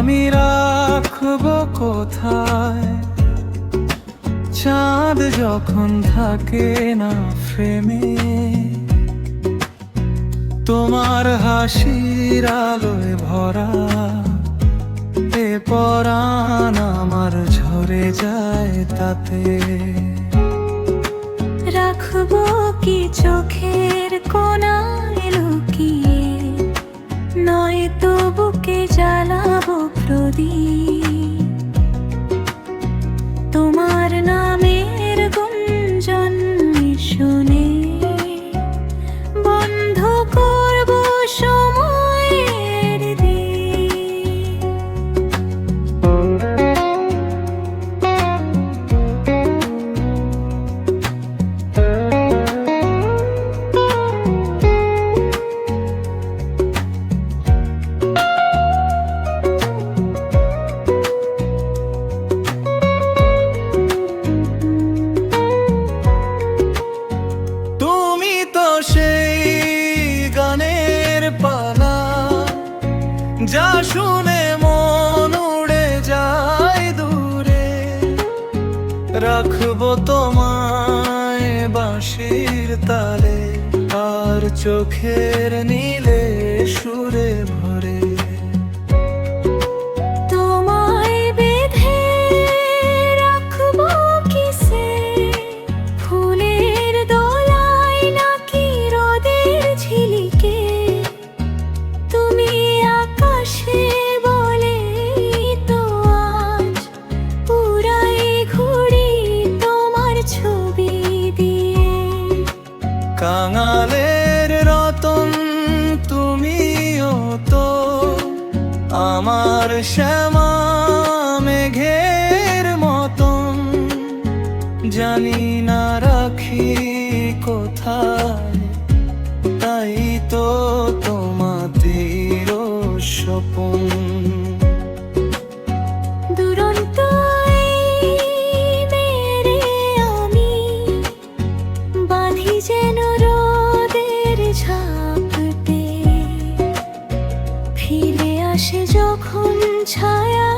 আমি রাখবো কোথায় চাঁদ যখন থাকে না ফ্রেমে? তোমার হাসির আলোয় ভরা এ পরাণ আমার ঝরে যায় তাতে। রাখবো কি চোখের কোণায় লুকিয়ে, নয়তো বুকে জ্বালাবো প্রদীপ। তোমার নামের গুঞ্জন শুনে বন্ধ করবো সময়ের দিক। তুমি তো সেই গানের পালা যা শুনে মন উড়ে যায় দূরে। রাখবো তোমায় বাঁশির তালে আর চোখের নীলে সুরে ভরে। তোমায় বেঁধে রাখবো কিসে, ফুলের দোলায় নাকি রোদের ঝিলিকে? তুমি আকাশে বলে তো আজ পুরাই ঘুরি তোমার ছবি দিয়ে। কাঙালের রতন তুমিও তো, আমার শ্যামা মেঘের মতন। জানি না রাখি কোথায়, তাই তো তোমাদের স্বপন। দুরন্ত এই মেরে আমি বাঁধি যেন রোদের ঝাপটে। ফিরে আসে যখন ছায়া